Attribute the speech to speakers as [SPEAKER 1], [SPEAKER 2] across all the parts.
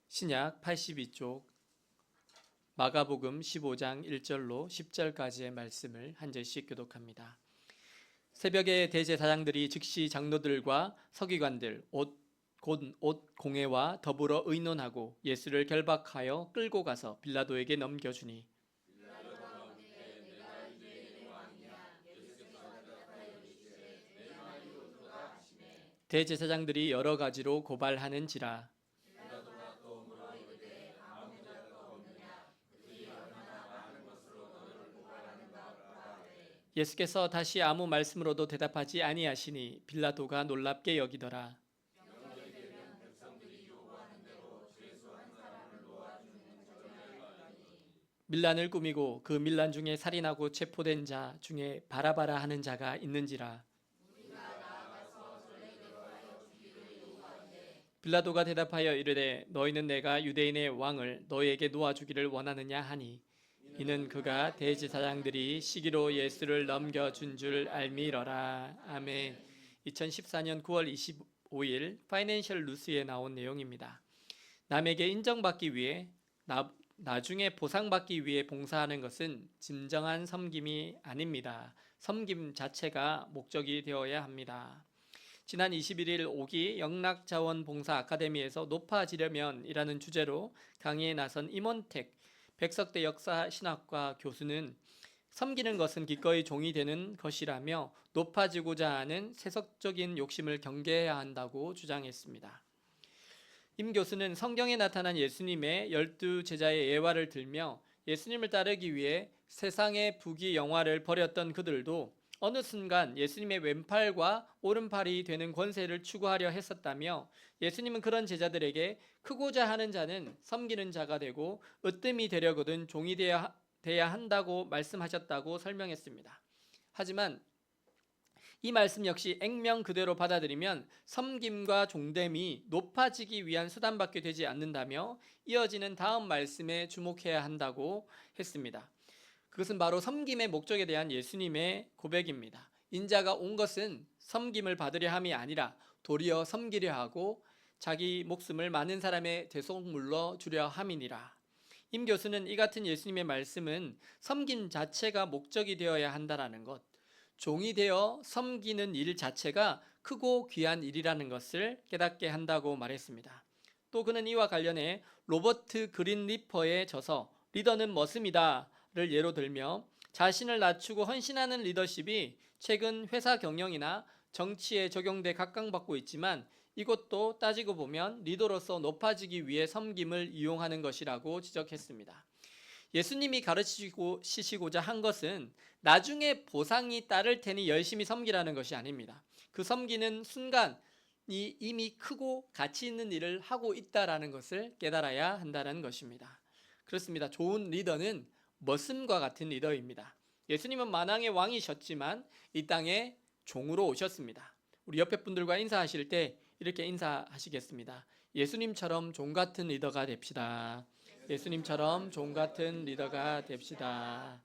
[SPEAKER 1] 신약 82쪽 마가복음 15장 1절로 10절까지의 말씀을 한 절씩 교독합니다. 새벽에 대제사장들이 즉시 장로들과 서기관들 곧 옷 공회와 더불어 의논하고 예수를 결박하여 끌고 가서 빌라도에게 넘겨주니 대제사장들이 여러 가지로 고발하는지라. 예수께서 다시 아무 말씀으로도 대답하지 아니하시니 빌라도가 놀랍게 여기더라. 밀란을 꾸미고 그 밀란 중에 살인하고 체포된 자 중에 바라바라 하는 자가 있는지라. 빌라도가 대답하여 이르되 너희는 내가 유대인의 왕을 너희에게 놓아주기를 원하느냐 하니 이는 그가 대제사장들이 시기로 예수를 넘겨준 줄 알미러라. 아멘. 2014년 9월 25일 파이낸셜 뉴스에 나온 내용입니다. 남에게 인정받기 위해 나중에 보상받기 위해 봉사하는 것은 진정한 섬김이 아닙니다. 섬김 자체가 목적이 되어야 합니다. 지난 21일 오기 영락자원봉사 아카데미에서 높아지려면 이라는 주제로 강의에 나선 임원택 백석대 역사신학과 교수는 섬기는 것은 기꺼이 종이 되는 것이라며 높아지고자 하는 세속적인 욕심을 경계해야 한다고 주장했습니다. 임 교수는 성경에 나타난 예수님의 12제자의 예화를 들며 예수님을 따르기 위해 세상의 부귀 영화를 버렸던 그들도 어느 순간 예수님의 왼팔과 오른팔이 되는 권세를 추구하려 했었다며 예수님은 그런 제자들에게 크고자 하는 자는 섬기는 자가 되고 으뜸이 되려거든 종이 되어야 한다고 말씀하셨다고 설명했습니다. 하지만 이 말씀 역시 액면 그대로 받아들이면 섬김과 종됨이 높아지기 위한 수단밖에 되지 않는다며 이어지는 다음 말씀에 주목해야 한다고 했습니다. 그것은 바로 섬김의 목적에 대한 예수님의 고백입니다. 인자가 온 것은 섬김을 받으려 함이 아니라 도리어 섬기려 하고 자기 목숨을 많은 사람의 대속물로 주려 함이니라. 임 교수는 이 같은 예수님의 말씀은 섬김 자체가 목적이 되어야 한다는 것, 종이 되어 섬기는 일 자체가 크고 귀한 일이라는 것을 깨닫게 한다고 말했습니다. 또 그는 이와 관련해 로버트 그린리퍼의 저서 리더는 머슴이다 를 예로 들며 자신을 낮추고 헌신하는 리더십이 최근 회사 경영이나 정치에 적용돼 각광받고 있지만 이것도 따지고 보면 리더로서 높아지기 위해 섬김을 이용하는 것이라고 지적했습니다. 예수님이 가르치시고자 한 것은 나중에 보상이 따를 테니 열심히 섬기라는 것이 아닙니다. 그 섬기는 순간이 이미 크고 가치 있는 일을 하고 있다는 것을 깨달아야 한다는 것입니다. 그렇습니다. 좋은 리더는 머슴과 같은 리더입니다. 예수님은 만왕의 왕이셨지만 이 땅에 종으로 오셨습니다. 우리 옆에 분들과 인사하실 때 이렇게 인사하시겠습니다. 예수님처럼 종 같은 리더가 됩시다. 예수님처럼 종 같은 리더가 됩시다.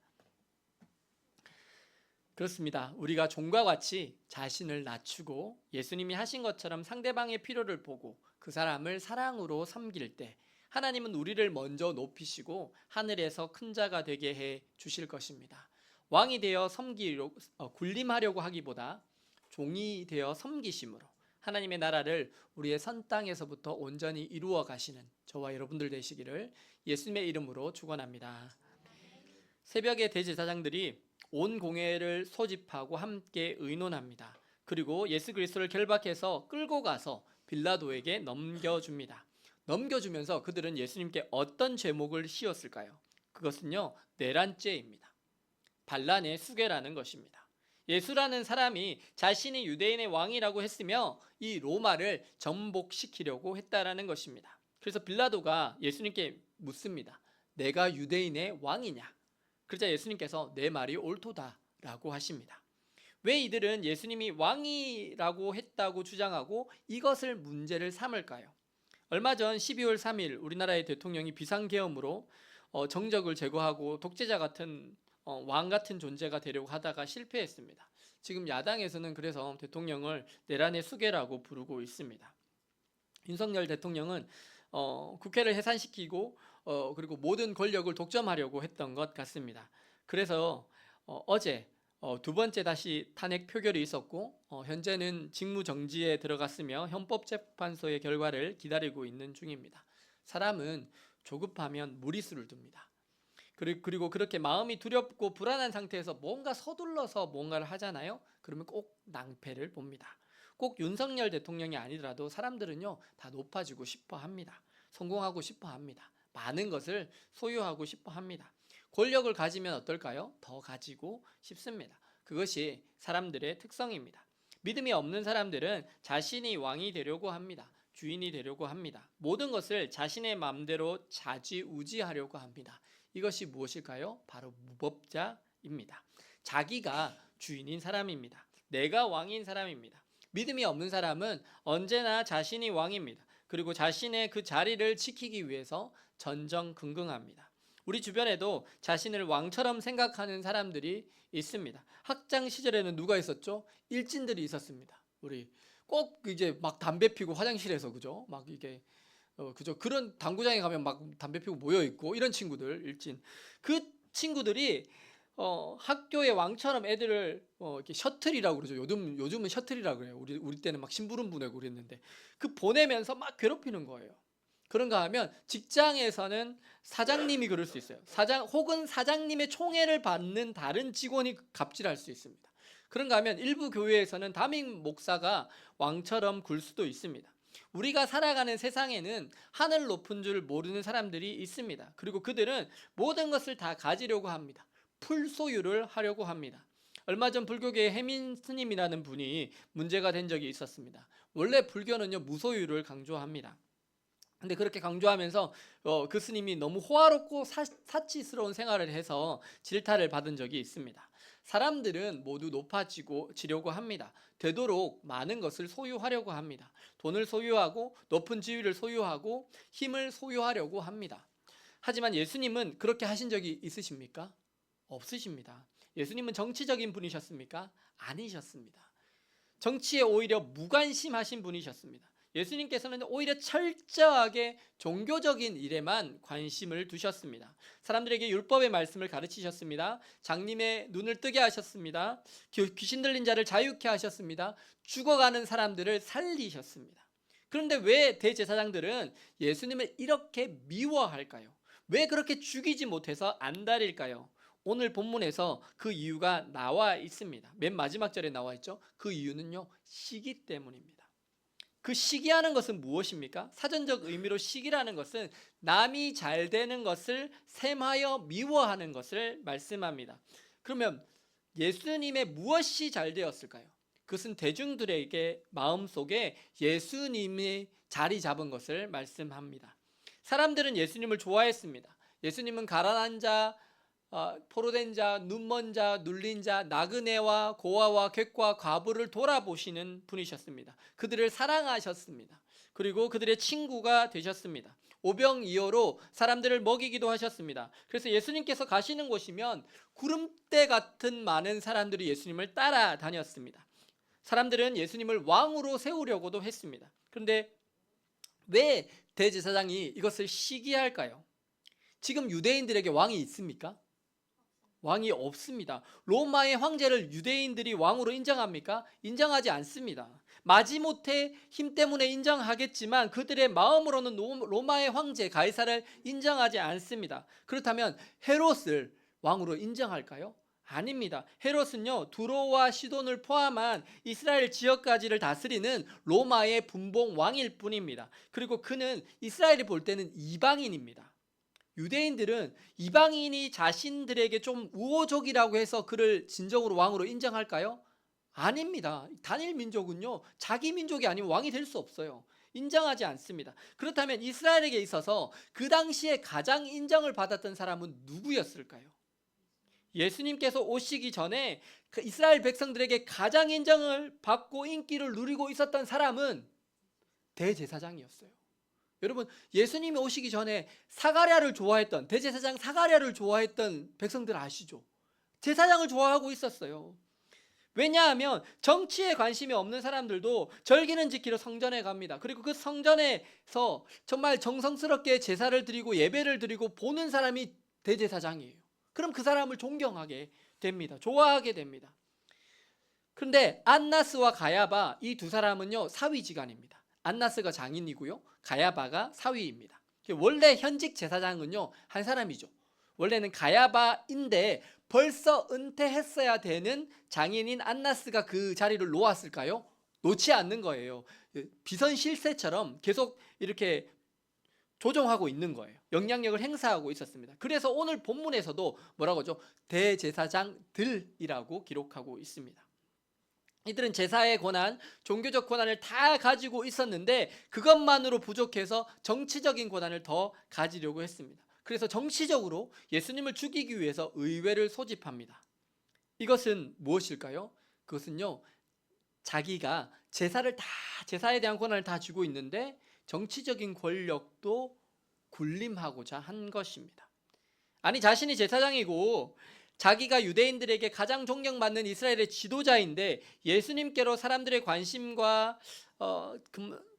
[SPEAKER 1] 그렇습니다. 우리가 종과 같이 자신을 낮추고 예수님이 하신 것처럼 상대방의 필요를 보고 그 사람을 사랑으로 섬길 때 하나님은 우리를 먼저 높이시고 하늘에서 큰 자가 되게 해 주실 것입니다. 왕이 되어 군림하려고 하기보다 종이 되어 섬기심으로 하나님의 나라를 우리의 선 땅에서부터 온전히 이루어 가시는 저와 여러분들 되시기를 예수님의 이름으로 축원합니다. 새벽에 대제사장들이 온 공회를 소집하고 함께 의논합니다. 그리고 예수 그리스도를 결박해서 끌고 가서 빌라도에게 넘겨줍니다. 넘겨주면서 그들은 예수님께 어떤 제목을 씌웠을까요? 그것은요, 내란죄입니다. 반란의 수괴라는 것입니다. 예수라는 사람이 자신이 유대인의 왕이라고 했으며 이 로마를 정복시키려고 했다라는 것입니다. 그래서 빌라도가 예수님께 묻습니다. 내가 유대인의 왕이냐? 그러자 예수님께서 내 말이 옳도다라고 하십니다. 왜 이들은 예수님이 왕이라고 했다고 주장하고 이것을 문제를 삼을까요? 얼마 전 12월 3일 우리나라의 대통령이 비상계엄으로 정적을 제거하고 독재자 같은 왕 같은 존재가 되려고 하다가 실패했습니다. 지금 야당에서는 그래서 대통령을 내란의 수괴라고 부르고 있습니다. 윤석열 대통령은 국회를 해산시키고 그리고 모든 권력을 독점하려고 했던 것 같습니다. 그래서 어제 두 번째 다시 탄핵 표결이 있었고 현재는 직무정지에 들어갔으며 헌법재판소의 결과를 기다리고 있는 중입니다. 사람은 조급하면 무리수를 둡니다. 그리고 그렇게 마음이 두렵고 불안한 상태에서 뭔가 서둘러서 뭔가를 하잖아요. 그러면 꼭 낭패를 봅니다. 꼭 윤석열 대통령이 아니더라도 사람들은요 다 높아지고 싶어 합니다. 성공하고 싶어 합니다. 많은 것을 소유하고 싶어 합니다. 권력을 가지면 어떨까요? 더 가지고 싶습니다. 그것이 사람들의 특성입니다. 믿음이 없는 사람들은 자신이 왕이 되려고 합니다. 주인이 되려고 합니다. 모든 것을 자신의 마음대로 좌지우지하려고 합니다. 이것이 무엇일까요? 바로 무법자입니다. 자기가 주인인 사람입니다. 내가 왕인 사람입니다. 믿음이 없는 사람은 언제나 자신이 왕입니다. 그리고 자신의 그 자리를 지키기 위해서 전전긍긍합니다. 우리 주변에도 자신을 왕처럼 생각하는 사람들이 있습니다. 학창 시절에는 누가 있었죠? 일진들이 있었습니다. 우리 꼭 이제 막 담배 피고 화장실에서 그죠? 막 이게 그죠? 그런 당구장에 가면 막 담배 피고 모여 있고 이런 친구들 일진. 그 친구들이 학교의 왕처럼 애들을 이렇게 셔틀이라고 그러죠. 요즘은 셔틀이라고 그래요. 우리 때는 막 심부름 보내고 그랬는데 그 보내면서 막 괴롭히는 거예요. 그런가 하면 직장에서는 사장님이 그럴 수 있어요. 혹은 사장님의 총애를 받는 다른 직원이 갑질할 수 있습니다. 그런가 하면 일부 교회에서는 담임 목사가 왕처럼 굴 수도 있습니다. 우리가 살아가는 세상에는 하늘 높은 줄 모르는 사람들이 있습니다. 그리고 그들은 모든 것을 다 가지려고 합니다. 풀소유를 하려고 합니다. 얼마 전 불교계의 해민 스님이라는 분이 문제가 된 적이 있었습니다. 원래 불교는요 무소유를 강조합니다. 근데 그렇게 강조하면서 그 스님이 너무 호화롭고 사치스러운 생활을 해서 질타를 받은 적이 있습니다. 사람들은 모두 높아지려고 합니다. 되도록 많은 것을 소유하려고 합니다. 돈을 소유하고 높은 지위를 소유하고 힘을 소유하려고 합니다. 하지만 예수님은 그렇게 하신 적이 있으십니까? 없으십니다. 예수님은 정치적인 분이셨습니까? 아니셨습니다. 정치에 오히려 무관심하신 분이셨습니다. 예수님께서는 오히려 철저하게 종교적인 일에만 관심을 두셨습니다. 사람들에게 율법의 말씀을 가르치셨습니다. 장님의 눈을 뜨게 하셨습니다. 귀신 들린 자를 자유케 하셨습니다. 죽어가는 사람들을 살리셨습니다. 그런데 왜 대제사장들은 예수님을 이렇게 미워할까요? 왜 그렇게 죽이지 못해서 안달일까요? 오늘 본문에서 그 이유가 나와 있습니다. 맨 마지막 절에 나와 있죠. 그 이유는요, 시기 때문입니다. 그 시기하는 것은 무엇입니까? 사전적 의미로 시기라는 것은 남이 잘 되는 것을 셈하여 미워하는 것을 말씀합니다. 그러면 예수님의 무엇이 잘 되었을까요? 그것은 대중들에게 마음속에 예수님이 자리 잡은 것을 말씀합니다. 사람들은 예수님을 좋아했습니다. 예수님은 가난한 자, 포로된 자, 눈먼 자, 눌린 자, 나그네와 고아와 객과 과부를 돌아보시는 분이셨습니다. 그들을 사랑하셨습니다. 그리고 그들의 친구가 되셨습니다. 오병이어로 사람들을 먹이기도 하셨습니다. 그래서 예수님께서 가시는 곳이면 구름대 같은 많은 사람들이 예수님을 따라다녔습니다. 사람들은 예수님을 왕으로 세우려고도 했습니다. 그런데 왜 대제사장이 이것을 시기할까요? 지금 유대인들에게 왕이 있습니까? 왕이 없습니다. 로마의 황제를 유대인들이 왕으로 인정합니까? 인정하지 않습니다. 마지못해 힘 때문에 인정하겠지만 그들의 마음으로는 로마의 황제 가이사를 인정하지 않습니다. 그렇다면 헤롯을 왕으로 인정할까요? 아닙니다. 헤롯은요 두로와 시돈을 포함한 이스라엘 지역까지를 다스리는 로마의 분봉 왕일 뿐입니다. 그리고 그는 이스라엘이 볼 때는 이방인입니다. 유대인들은 이방인이 자신들에게 좀 우호적이라고 해서 그를 진정으로 왕으로 인정할까요? 아닙니다. 단일 민족은요 자기 민족이 아니면 왕이 될 수 없어요. 인정하지 않습니다. 그렇다면 이스라엘에게 있어서 그 당시에 가장 인정을 받았던 사람은 누구였을까요? 예수님께서 오시기 전에 이스라엘 백성들에게 가장 인정을 받고 인기를 누리고 있었던 사람은 대제사장이었어요. 여러분, 예수님이 오시기 전에 사가랴를 좋아했던, 대제사장 사가랴를 좋아했던 백성들 아시죠? 제사장을 좋아하고 있었어요. 왜냐하면 정치에 관심이 없는 사람들도 절기는 지키러 성전에 갑니다. 그리고 그 성전에서 정말 정성스럽게 제사를 드리고 예배를 드리고 보는 사람이 대제사장이에요. 그럼 그 사람을 존경하게 됩니다. 좋아하게 됩니다. 그런데 안나스와 가야바 이 두 사람은요 사위지간입니다. 안나스가 장인이고요, 가야바가 사위입니다. 원래 현직 제사장은요 한 사람이죠. 원래는 가야바인데 벌써 은퇴했어야 되는 장인인 안나스가 그 자리를 놓았을까요? 놓지 않는 거예요. 비선 실세처럼 계속 이렇게 조정하고 있는 거예요. 영향력을 행사하고 있었습니다. 그래서 오늘 본문에서도 뭐라고 하죠? 대제사장들이라고 기록하고 있습니다. 이들은 제사의 권한, 종교적 권한을 다 가지고 있었는데 그것만으로 부족해서 정치적인 권한을 더 가지려고 했습니다. 그래서 정치적으로 예수님을 죽이기 위해서 의회를 소집합니다. 이것은 무엇일까요? 그것은요, 자기가 제사에 대한 권한을 다 쥐고 있는데 정치적인 권력도 군림하고자 한 것입니다. 아니, 자신이 제사장이고 자기가 유대인들에게 가장 존경받는 이스라엘의 지도자인데 예수님께로 사람들의 관심과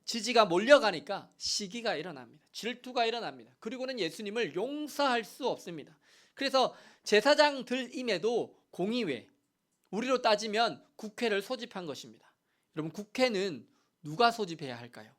[SPEAKER 1] 지지가 몰려가니까 시기가 일어납니다. 질투가 일어납니다. 그리고는 예수님을 용서할 수 없습니다. 그래서 제사장들임에도 공의회, 우리로 따지면 국회를 소집한 것입니다. 여러분, 국회는 누가 소집해야 할까요?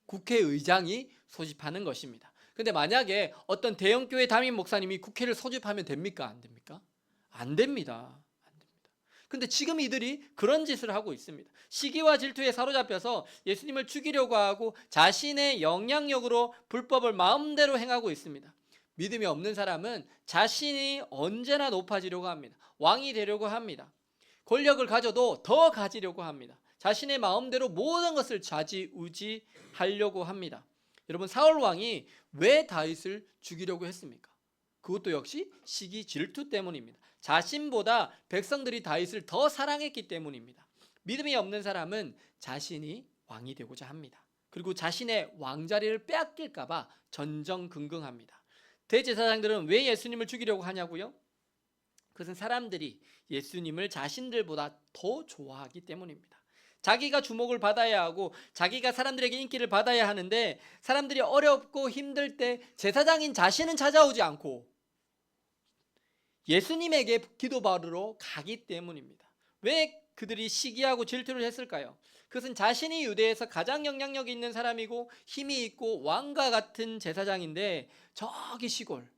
[SPEAKER 1] 국회의장이 소집하는 것입니다. 근데 만약에 어떤 대형교회 담임 목사님이 국회를 소집하면 됩니까? 안 됩니까? 안 됩니다. 안 됩니다. 근데 지금 이들이 그런 짓을 하고 있습니다. 시기와 질투에 사로잡혀서 예수님을 죽이려고 하고 자신의 영향력으로 불법을 마음대로 행하고 있습니다. 믿음이 없는 사람은 자신이 언제나 높아지려고 합니다. 왕이 되려고 합니다. 권력을 가져도 더 가지려고 합니다. 자신의 마음대로 모든 것을 좌지우지하려고 합니다. 여러분, 사울 왕이 왜 다윗을 죽이려고 했습니까? 그것도 역시 시기 질투 때문입니다. 자신보다 백성들이 다윗을 더 사랑했기 때문입니다. 믿음이 없는 사람은 자신이 왕이 되고자 합니다. 그리고 자신의 왕자리를 빼앗길까 봐 전전긍긍합니다. 대제사장들은 왜 예수님을 죽이려고 하냐고요? 그것은 사람들이 예수님을 자신들보다 더 좋아하기 때문입니다. 자기가 주목을 받아야 하고 자기가 사람들에게 인기를 받아야 하는데 사람들이 어렵고 힘들 때 제사장인 자신은 찾아오지 않고 예수님에게 기도받으러 가기 때문입니다. 왜 그들이 시기하고 질투를 했을까요? 그것은 자신이 유대에서 가장 영향력 있는 사람이고 힘이 있고 왕과 같은 제사장인데 저기 시골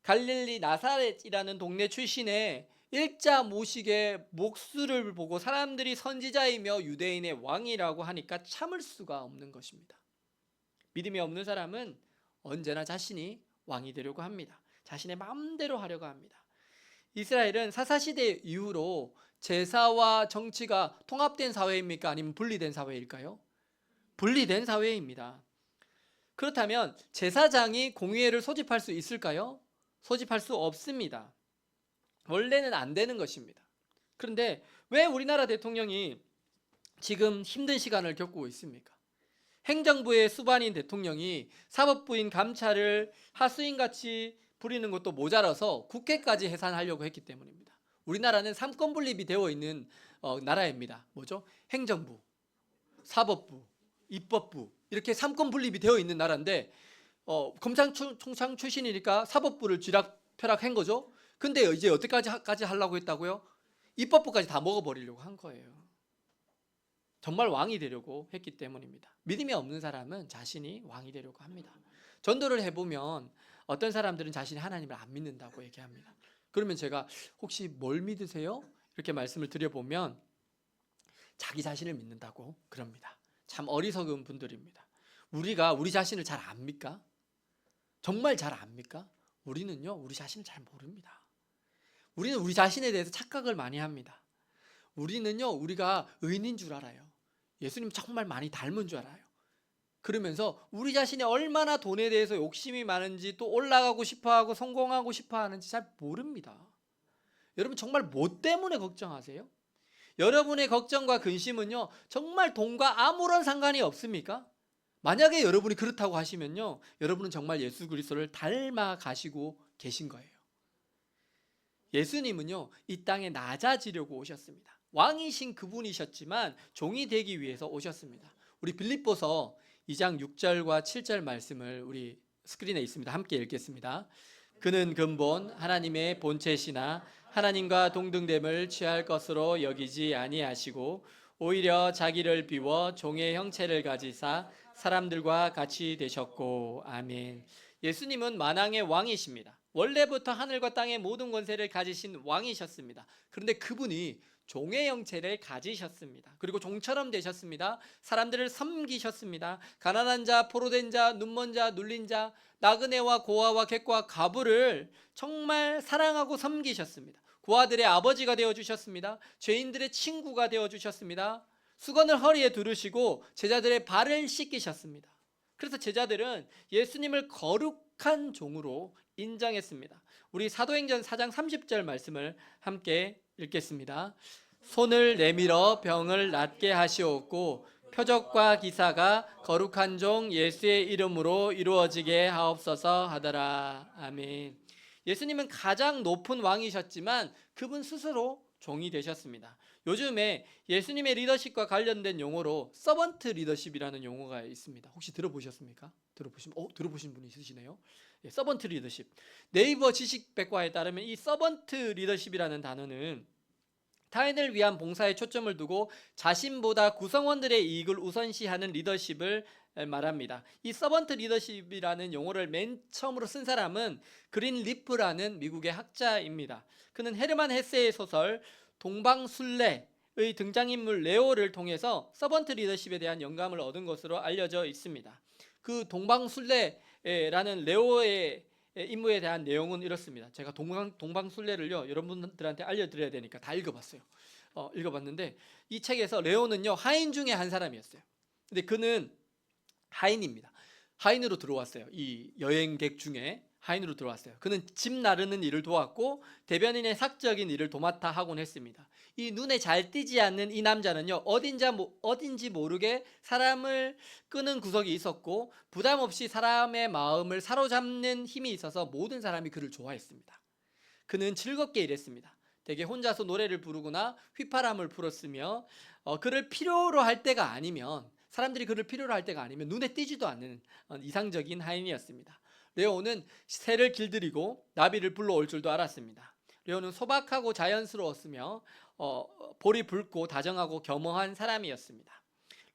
[SPEAKER 1] 갈릴리 나사렛이라는 동네 출신의 일자 모식의 목수를 보고 사람들이 선지자이며 유대인의 왕이라고 하니까 참을 수가 없는 것입니다. 믿음이 없는 사람은 언제나 자신이 왕이 되려고 합니다. 자신의 마음대로 하려고 합니다. 이스라엘은 사사시대 이후로 제사와 정치가 통합된 사회입니까? 아니면 분리된 사회일까요? 분리된 사회입니다. 그렇다면 제사장이 공의회를 소집할 수 있을까요? 소집할 수 없습니다. 원래는 안 되는 것입니다. 그런데 왜 우리나라 대통령이 지금 힘든 시간을 겪고 있습니까? 행정부의 수반인 대통령이 사법부인 감찰을 하수인같이 부리는 것도 모자라서 국회까지 해산하려고 했기 때문입니다. 우리나라는 삼권 분립이 되어 있는 나라입니다. 뭐죠? 행정부, 사법부, 입법부 이렇게 삼권 분립이 되어 있는 나라인데 검찰총장 출신이니까 사법부를 쥐락펴락한 거죠. 근데 이제 어디까지 하려고 했다고요? 입법부까지 다 먹어버리려고 한 거예요. 정말 왕이 되려고 했기 때문입니다. 믿음이 없는 사람은 자신이 왕이 되려고 합니다. 전도를 해보면 어떤 사람들은 자신이 하나님을 안 믿는다고 얘기합니다. 그러면 제가 혹시 뭘 믿으세요? 이렇게 말씀을 드려보면 자기 자신을 믿는다고 그럽니다. 참 어리석은 분들입니다. 우리가 우리 자신을 잘 압니까? 정말 잘 압니까? 우리는요, 우리 자신을 잘 모릅니다. 우리는 우리 자신에 대해서 착각을 많이 합니다. 우리는요, 우리가 의인인 줄 알아요. 예수님 정말 많이 닮은 줄 알아요. 그러면서 우리 자신이 얼마나 돈에 대해서 욕심이 많은지 또 올라가고 싶어하고 성공하고 싶어하는지 잘 모릅니다. 여러분 정말 뭐 때문에 걱정하세요? 여러분의 걱정과 근심은요 정말 돈과 아무런 상관이 없습니까? 만약에 여러분이 그렇다고 하시면요 여러분은 정말 예수 그리스도를 닮아 가시고 계신 거예요. 예수님은요, 이 땅에 낮아지려고 오셨습니다. 왕이신 그분이셨지만 종이 되기 위해서 오셨습니다. 우리 빌립보서 2장 6절과 7절 말씀을 우리 스크린에 있습니다. 함께 읽겠습니다. 그는 근본 하나님의 본체시나 하나님과 동등됨을 취할 것으로 여기지 아니하시고 오히려 자기를 비워 종의 형체를 가지사 사람들과 같이 되셨고. 아멘. 예수님은 만왕의 왕이십니다. 원래부터 하늘과 땅의 모든 권세를 가지신 왕이셨습니다. 그런데 그분이 종의 형체를 가지셨습니다. 그리고 종처럼 되셨습니다. 사람들을 섬기셨습니다. 가난한 자, 포로된 자, 눈먼 자, 눌린 자, 나그네와 고아와 객과 과부를 정말 사랑하고 섬기셨습니다. 고아들의 아버지가 되어주셨습니다. 죄인들의 친구가 되어주셨습니다. 수건을 허리에 두르시고 제자들의 발을 씻기셨습니다. 그래서 제자들은 예수님을 거룩한 종으로 인정했습니다. 우리 사도행전 4장 30절 말씀을 함께 읽겠습니다. 손을 내밀어 병을 낫게 하시옵고 표적과 기사가 거룩한 종 예수의 이름으로 이루어지게 하옵소서 하더라. 아멘. 예수님은 가장 높은 왕이셨지만 그분 스스로 종이 되셨습니다. 요즘에 예수님의 리더십과 관련된 용어로 서번트 리더십이라는 용어가 있습니다. 혹시 들어보셨습니까? 들어보신 분이 있으시네요. 서번트 리더십. 네이버 지식백과에 따르면 이 서번트 리더십이라는 단어는 타인을 위한 봉사에 초점을 두고 자신보다 구성원들의 이익을 우선시하는 리더십을 말합니다. 이 서번트 리더십이라는 용어를 맨 처음으로 쓴 사람은 그린 리프라는 미국의 학자입니다. 그는 헤르만 헤세의 소설 동방술래의 등장인물 레오를 통해서 서번트 리더십에 대한 영감을 얻은 것으로 알려져 있습니다. 그 동방술래라는 레오의 임무에 대한 내용은 이렇습니다. 제가 동방술래를요 여러분들한테 알려드려야 되니까 다 읽어봤어요. 읽어봤는데 이 책에서 레오는요 하인 중에 한 사람이었어요. 근데 그는 하인입니다. 하인으로 들어왔어요. 이 여행객 중에 하인으로 들어왔어요. 그는 집 나르는 일을 도왔고 대변인의 사적인 일을 도맡아 하곤 했습니다. 이 눈에 잘 띄지 않는 이 남자는요 어딘지 모르게 사람을 끄는 구석이 있었고 부담 없이 사람의 마음을 사로잡는 힘이 있어서 모든 사람이 그를 좋아했습니다. 그는 즐겁게 일했습니다. 대개 혼자서 노래를 부르거나 휘파람을 불었으며 그를 필요로 할 때가 아니면 사람들이 그를 필요로 할 때가 아니면 눈에 띄지도 않는 이상적인 하인이었습니다. 레오는 새를 길들이고 나비를 불러올 줄도 알았습니다. 레오는 소박하고 자연스러웠으며 볼이 붉고 다정하고 겸허한 사람이었습니다.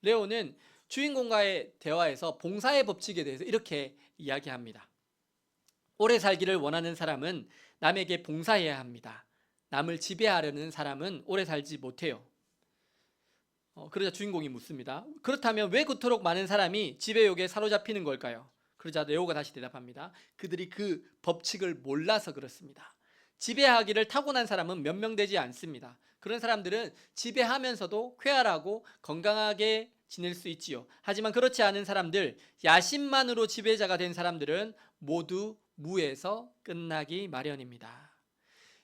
[SPEAKER 1] 레오는 주인공과의 대화에서 봉사의 법칙에 대해서 이렇게 이야기합니다. 오래 살기를 원하는 사람은 남에게 봉사해야 합니다. 남을 지배하려는 사람은 오래 살지 못해요. 그러자 주인공이 묻습니다. 그렇다면 왜 그토록 많은 사람이 지배욕에 사로잡히는 걸까요? 그러자 레오가 다시 대답합니다. 그들이 그 법칙을 몰라서 그렇습니다. 지배하기를 타고난 사람은 몇 명 되지 않습니다. 그런 사람들은 지배하면서도 쾌활하고 건강하게 지낼 수 있지요. 하지만 그렇지 않은 사람들, 야심만으로 지배자가 된 사람들은 모두 무에서 끝나기 마련입니다.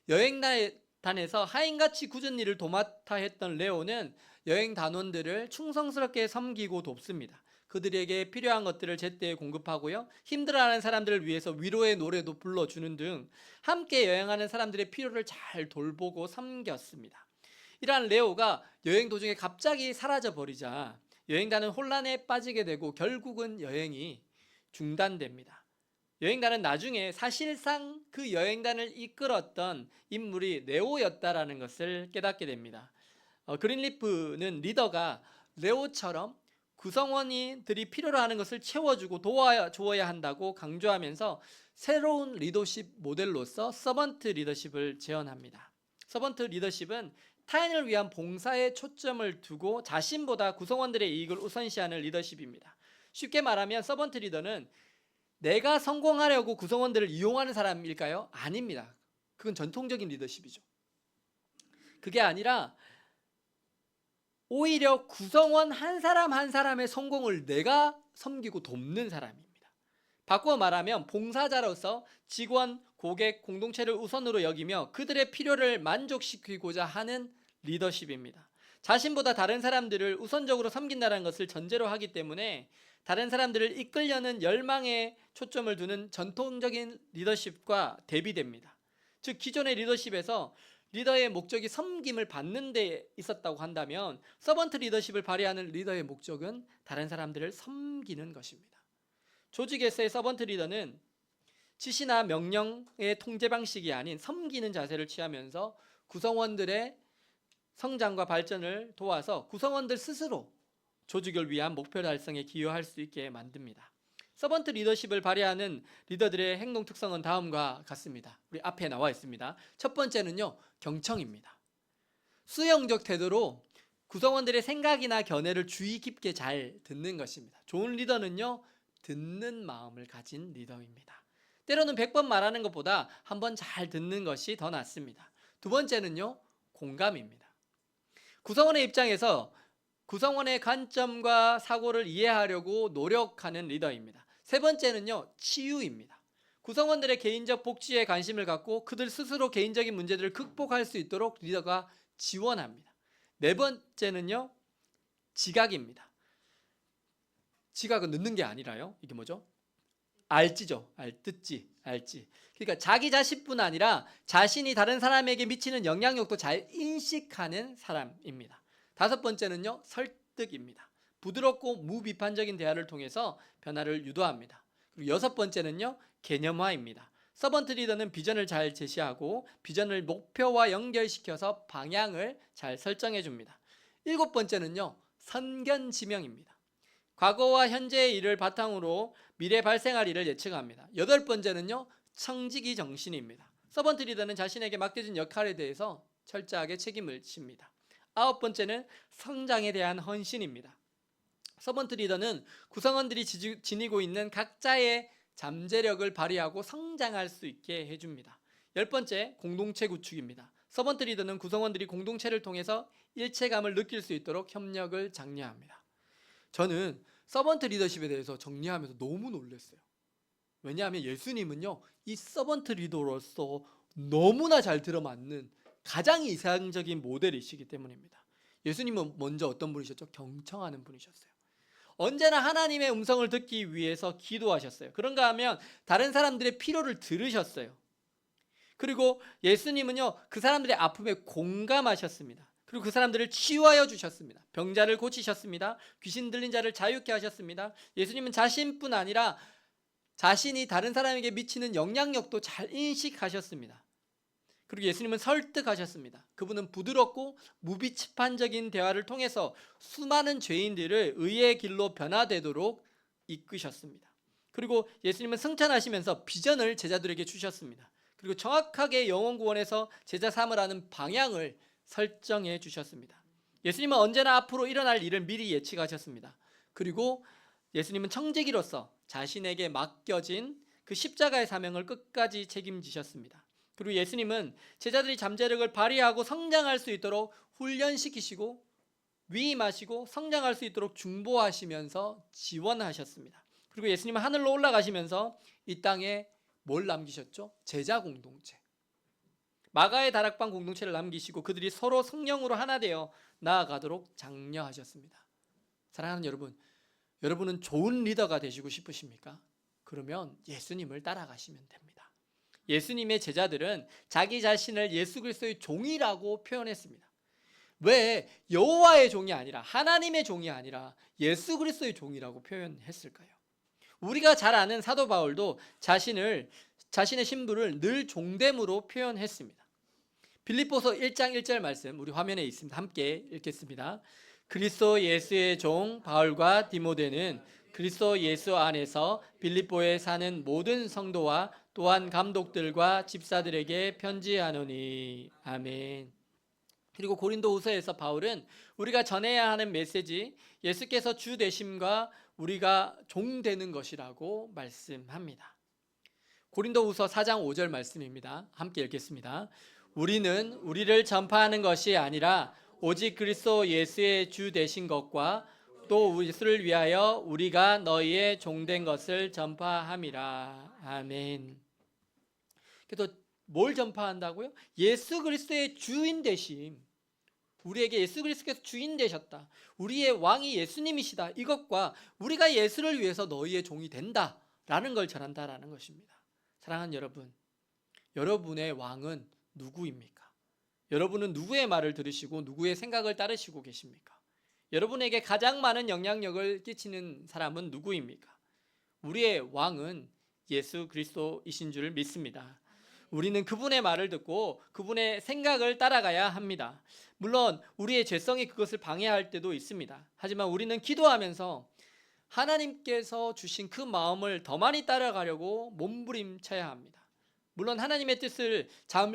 [SPEAKER 1] 여행단에서 하인같이 굳은 일을 도맡아 했던 레오는 여행 단원들을 충성스럽게 섬기고 돕습니다. 그들에게 필요한 것들을 제때에 공급하고요. 힘들어하는 사람들을 위해서 위로의 노래도 불러주는 등 함께 여행하는 사람들의 필요를 잘 돌보고 섬겼습니다. 이러한 레오가 여행 도중에 갑자기 사라져버리자 여행단은 혼란에 빠지게 되고 결국은 여행이 중단됩니다. 여행단은 나중에 사실상 그 여행단을 이끌었던 인물이 레오였다라는 것을 깨닫게 됩니다. 그린리프는 리더가 레오처럼 구성원들이 필요로 하는 것을 채워주고 도와줘야 한다고 강조하면서 새로운 리더십 모델로서 서번트 리더십을 제언합니다. 서번트 리더십은 타인을 위한 봉사에 초점을 두고 자신보다 구성원들의 이익을 우선시하는 리더십입니다. 쉽게 말하면 서번트 리더는 내가 성공하려고 구성원들을 이용하는 사람일까요? 아닙니다. 그건 전통적인 리더십이죠. 그게 아니라 오히려 구성원 한 사람 한 사람의 성공을 내가 섬기고 돕는 사람입니다. 바꾸어 말하면 봉사자로서 직원, 고객, 공동체를 우선으로 여기며 그들의 필요를 만족시키고자 하는 리더십입니다. 자신보다 다른 사람들을 우선적으로 섬긴다는 것을 전제로 하기 때문에 다른 사람들을 이끌려는 열망에 초점을 두는 전통적인 리더십과 대비됩니다. 즉 기존의 리더십에서 리더의 목적이 섬김을 받는 데 있었다고 한다면 서번트 리더십을 발휘하는 리더의 목적은 다른 사람들을 섬기는 것입니다. 조직에서의 서번트 리더는 지시나 명령의 통제 방식이 아닌 섬기는 자세를 취하면서 구성원들의 성장과 발전을 도와서 구성원들 스스로 조직을 위한 목표 달성에 기여할 수 있게 만듭니다. 서번트 리더십을 발휘하는 리더들의 행동 특성은 다음과 같습니다. 우리 앞에 나와 있습니다. 첫 번째는요, 경청입니다. 수용적 태도로 구성원들의 생각이나 견해를 주의 깊게 잘 듣는 것입니다. 좋은 리더는요, 듣는 마음을 가진 리더입니다. 때로는 100번 말하는 것보다 한 번 잘 듣는 것이 더 낫습니다. 두 번째는요, 공감입니다. 구성원의 입장에서 구성원의 관점과 사고를 이해하려고 노력하는 리더입니다. 세 번째는요, 치유입니다. 구성원들의 개인적 복지에 관심을 갖고 그들 스스로 개인적인 문제들을 극복할 수 있도록 리더가 지원합니다. 네 번째는요, 지각입니다. 지각은 늦는 게 아니라요, 이게 뭐죠? 알지죠. 알지. 그러니까 자기 자신뿐 아니라 자신이 다른 사람에게 미치는 영향력도 잘 인식하는 사람입니다. 다섯 번째는요, 설득입니다. 부드럽고 무비판적인 대화를 통해서 변화를 유도합니다. 그리고 여섯 번째는요, 개념화입니다. 서번트 리더는 비전을 잘 제시하고 비전을 목표와 연결시켜서 방향을 잘 설정해 줍니다. 일곱 번째는요, 선견지명입니다. 과거와 현재의 일을 바탕으로 미래 발생할 일을 예측합니다. 여덟 번째는요, 청지기 정신입니다. 서번트 리더는 자신에게 맡겨진 역할에 대해서 철저하게 책임을 집니다. 아홉 번째는 성장에 대한 헌신입니다. 서번트 리더는 구성원들이 지니고 있는 각자의 잠재력을 발휘하고 성장할 수 있게 해줍니다. 열 번째, 공동체 구축입니다. 서번트 리더는 구성원들이 공동체를 통해서 일체감을 느낄 수 있도록 협력을 장려합니다. 저는 서번트 리더십에 대해서 정리하면서 너무 놀랐어요. 왜냐하면 예수님은요, 이 서번트 리더로서 너무나 잘 들어맞는 가장 이상적인 모델이시기 때문입니다. 예수님은 먼저 어떤 분이셨죠? 경청하는 분이셨어요. 언제나 하나님의 음성을 듣기 위해서 기도하셨어요. 그런가 하면 다른 사람들의 필요를 들으셨어요. 그리고 예수님은요, 그 사람들의 아픔에 공감하셨습니다. 그리고 그 사람들을 치유하여 주셨습니다. 병자를 고치셨습니다. 귀신 들린 자를 자유케 하셨습니다. 예수님은 자신뿐 아니라 자신이 다른 사람에게 미치는 영향력도 잘 인식하셨습니다. 그리고 예수님은 설득하셨습니다. 그분은 부드럽고 무비판적인 대화를 통해서 수많은 죄인들을 의의 길로 변화되도록 이끄셨습니다. 그리고 예수님은 승천하시면서 비전을 제자들에게 주셨습니다. 그리고 정확하게 영혼 구원에서 제자 삼으라는 방향을 설정해 주셨습니다. 예수님은 언제나 앞으로 일어날 일을 미리 예측하셨습니다. 그리고 예수님은 청지기로서 자신에게 맡겨진 그 십자가의 사명을 끝까지 책임지셨습니다. 그리고 예수님은 제자들이 잠재력을 발휘하고 성장할 수 있도록 훈련시키시고 위임하시고 성장할 수 있도록 중보하시면서 지원하셨습니다. 그리고 예수님은 하늘로 올라가시면서 이 땅에 뭘 남기셨죠? 제자 공동체. 마가의 다락방 공동체를 남기시고 그들이 서로 성령으로 하나 되어 나아가도록 장려하셨습니다. 사랑하는 여러분, 여러분은 좋은 리더가 되시고 싶으십니까? 그러면 예수님을 따라가시면 됩니다. 예수님의 제자들은 자기 자신을 예수 그리스도의 종이라고 표현했습니다. 왜 여호와의 종이 아니라 하나님의 종이 아니라 예수 그리스도의 종이라고 표현했을까요? 우리가 잘 아는 사도 바울도 자신의 신분을 늘 종됨으로 표현했습니다. 빌립보서 1장 1절 말씀 우리 화면에 있습니다. 함께 읽겠습니다. 그리스도 예수의 종 바울과 디모데는 그리스도 예수 안에서 빌립보에 사는 모든 성도와 또한 감독들과 집사들에게 편지하노니. 아멘. 그리고 고린도후서에서 바울은 우리가 전해야 하는 메시지, 예수께서 주 되심과 우리가 종 되는 것이라고 말씀합니다. 고린도후서 4장 5절 말씀입니다. 함께 읽겠습니다. 우리는 우리를 전파하는 것이 아니라 오직 그리스도 예수의 주 되신 것과 또 예수를 위하여 우리가 너희의 종된 것을 전파함이라. 아멘. 그래서 뭘 전파한다고요? 예수 그리스도의 주인 되심. 우리에게 예수 그리스도께서 주인 되셨다. 우리의 왕이 예수님이시다. 이것과 우리가 예수를 위해서 너희의 종이 된다라는 걸 전한다라는 것입니다. 사랑하는 여러분, 여러분의 왕은 누구입니까? 여러분은 누구의 말을 들으시고 누구의 생각을 따르시고 계십니까? 여러분에게 가장 많은 영향력을 끼치는 사람은 누구입니까? 우리의 왕은 예수 그리스도이신 줄 믿습니다. 우리는 그분의 말을 듣고 그분의 생각을 따라가야 합니다. 물론 우리의 죄성이 그것을 방해할 때도 있습니다. 하지만 우리는 기도하면서 하나님께서 주신 그 마음을 더 많이 따라가려고 몸부림쳐야 합니다. 물론 하나님의 뜻을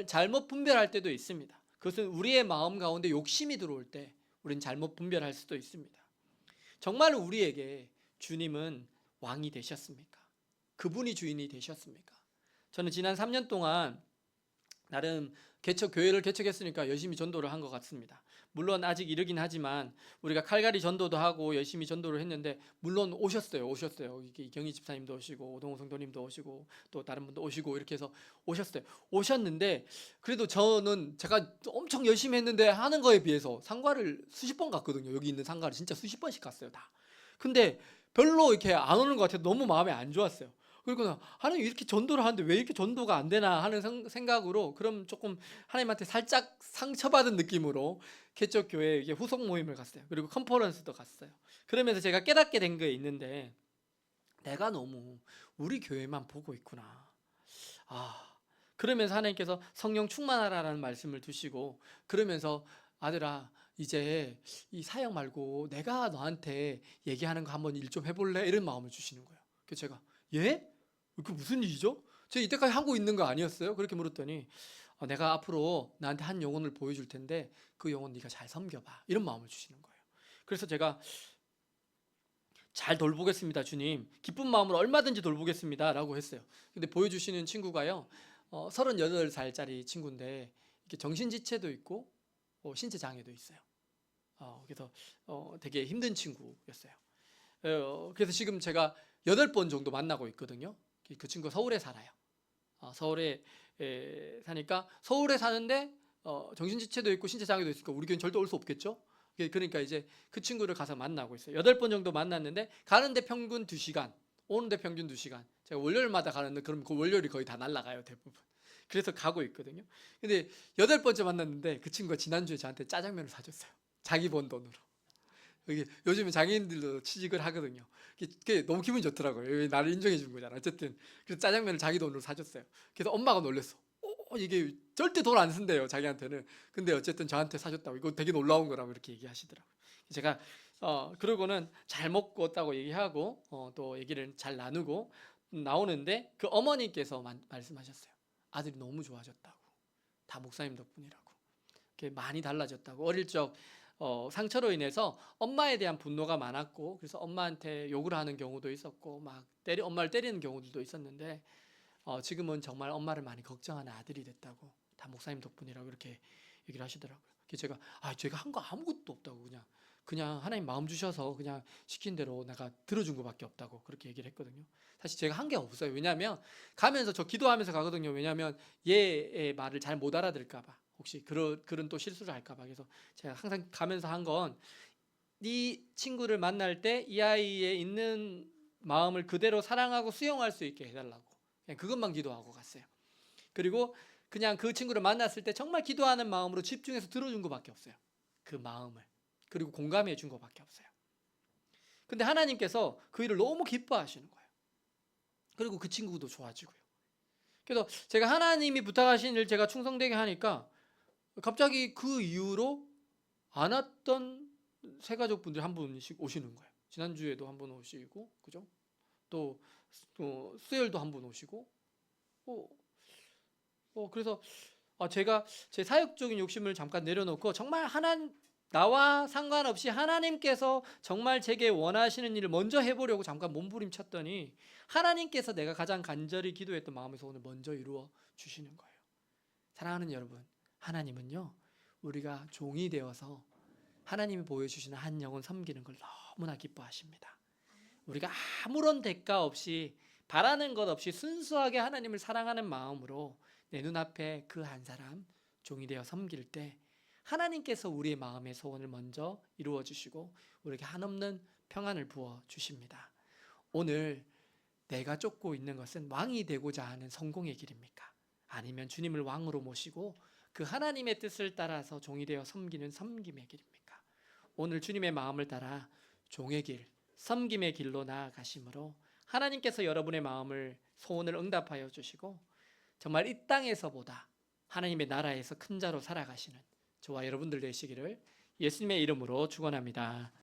[SPEAKER 1] 잘못 분별할 때도 있습니다. 그것은 우리의 마음 가운데 욕심이 들어올 때 우리는 잘못 분별할 수도 있습니다. 정말 우리에게 주님은 왕이 되셨습니까? 그분이 주인이 되셨습니까? 저는 지난 3년 동안 나름 교회를 개척했으니까 열심히 전도를 한 것 같습니다. 물론 아직 이르긴 하지만 우리가 칼갈이 전도도 하고 열심히 전도를 했는데, 물론 오셨어요. 이경희 집사님도 오시고 오동호 성도님도 오시고 또 다른 분도 오시고 이렇게 해서 오셨는데, 그래도 저는 제가 엄청 열심히 했는데 하는 거에 비해서 상가를 수십 번 갔거든요. 여기 있는 상가를 진짜 수십 번씩 갔어요, 다. 근데 별로 이렇게 안 오는 것 같아서 너무 마음에 안 좋았어요. 그리고 하나님 이렇게 전도를 하는데 왜 이렇게 전도가 안 되나 하는 생각으로, 그럼 조금 하나님한테 살짝 상처받은 느낌으로 개척교회 후속 모임을 갔어요. 그리고 컨퍼런스도 갔어요. 그러면서 제가 깨닫게 된 게 있는데, 내가 너무 우리 교회만 보고 있구나. 그러면서 하나님께서 성령 충만하라는 말씀을 두시고, 그러면서 아들아 이제 이 사역 말고 내가 너한테 얘기하는 거 한번 일 좀 해볼래? 이런 마음을 주시는 거예요. 그래서 제가 예? 그 무슨 일이죠? 제가 이때까지 하고 있는 거 아니었어요? 그렇게 물었더니 내가 앞으로 나한테 한 영혼을 보여줄 텐데 그 영혼 네가 잘 섬겨봐, 이런 마음을 주시는 거예요. 그래서 제가 잘 돌보겠습니다 주님, 기쁜 마음으로 얼마든지 돌보겠습니다 라고 했어요. 근데 보여주시는 친구가요 38살짜리 친구인데 이렇게 정신지체도 있고 신체 장애도 있어요. 그래서 되게 힘든 친구였어요. 그래서 지금 제가 8번 정도 만나고 있거든요. 그 친구가 서울에 살아요. 서울에 사니까, 서울에 사는데 정신지체도 있고 신체 장애도 있으니까 우리 교회는 절대 올 수 없겠죠. 그러니까 이제 그 친구를 가서 만나고 있어요. 8번 정도 만났는데 가는데 평균 2시간, 오는데 평균 2시간. 제가 월요일마다 가는데 그럼 그 월요일이 거의 다 날아가요, 대부분. 그래서 가고 있거든요. 근데 8번째 만났는데 그 친구가 지난주에 저한테 짜장면을 사줬어요. 자기 번 돈으로. 요즘에 장애인들도 취직을 하거든요. 그게 너무 기분이 좋더라고요. 나를 인정해 준 거잖아. 어쨌든 그래서 짜장면을 자기 돈으로 사줬어요. 그래서 엄마가 놀랐어. 이게 절대 돈 안 쓴대요, 자기한테는. 근데 어쨌든 저한테 사줬다고, 이거 되게 놀라운 거라고 이렇게 얘기하시더라고요. 제가 그러고는 잘 먹고 왔다고 얘기하고 또 얘기를 잘 나누고 나오는데, 그 어머니께서 말씀하셨어요. 아들이 너무 좋아졌다고, 다 목사님 덕분이라고, 많이 달라졌다고. 어릴 적 상처로 인해서 엄마에 대한 분노가 많았고, 그래서 엄마한테 욕을 하는 경우도 있었고 막 엄마를 때리는 경우들도 있었는데, 지금은 정말 엄마를 많이 걱정하는 아들이 됐다고, 다 목사님 덕분이라고 이렇게 얘기를 하시더라고요. 그래서 제가 한 거 아무것도 없다고, 그냥 하나님 마음 주셔서 그냥 시킨 대로 내가 들어준 것밖에 없다고 그렇게 얘기를 했거든요. 사실 제가 한 게 없어요. 왜냐하면 가면서 저 기도하면서 가거든요. 왜냐하면 얘의 말을 잘 못 알아들을까 봐, 혹시 그런 또 실수를 할까 봐. 그래서 제가 항상 가면서 한 건, 네 친구를 만날 때 이 아이의 있는 마음을 그대로 사랑하고 수용할 수 있게 해달라고, 그냥 그것만 기도하고 갔어요. 그리고 그냥 그 친구를 만났을 때 정말 기도하는 마음으로 집중해서 들어준 것밖에 없어요. 그 마음을. 그리고 공감해 준 것밖에 없어요. 근데 하나님께서 그 일을 너무 기뻐하시는 거예요. 그리고 그 친구도 좋아지고요. 그래서 제가 하나님이 부탁하신 일 제가 충성되게 하니까 갑자기 그 이후로 안 왔던 새가족 분들이 한 분씩 오시는 거예요. 지난주에도 한 분 오시고, 그죠? 또 수요일도 한 분 오시고, 그래서 제가 제 사역적인 욕심을 잠깐 내려놓고, 정말 나와 상관없이 하나님께서 정말 제게 원하시는 일을 먼저 해보려고 잠깐 몸부림쳤더니, 하나님께서 내가 가장 간절히 기도했던 마음에서 오늘 먼저 이루어 주시는 거예요. 사랑하는 여러분, 하나님은요 우리가 종이 되어서 하나님이 보여주시는 한 영혼 섬기는 걸 너무나 기뻐하십니다. 우리가 아무런 대가 없이, 바라는 것 없이 순수하게 하나님을 사랑하는 마음으로 내 눈앞에 그 한 사람 종이 되어 섬길 때, 하나님께서 우리의 마음의 소원을 먼저 이루어 주시고 우리에게 한없는 평안을 부어 주십니다. 오늘 내가 쫓고 있는 것은 왕이 되고자 하는 성공의 길입니까? 아니면 주님을 왕으로 모시고 그 하나님의 뜻을 따라서 종이 되어 섬기는 섬김의 길입니까? 오늘 주님의 마음을 따라 종의 길, 섬김의 길로 나아가심으로 하나님께서 여러분의 마음을, 소원을 응답하여 주시고 정말 이 땅에서보다 하나님의 나라에서 큰 자로 살아가시는 저와 여러분들 되시기를 예수님의 이름으로 축원합니다.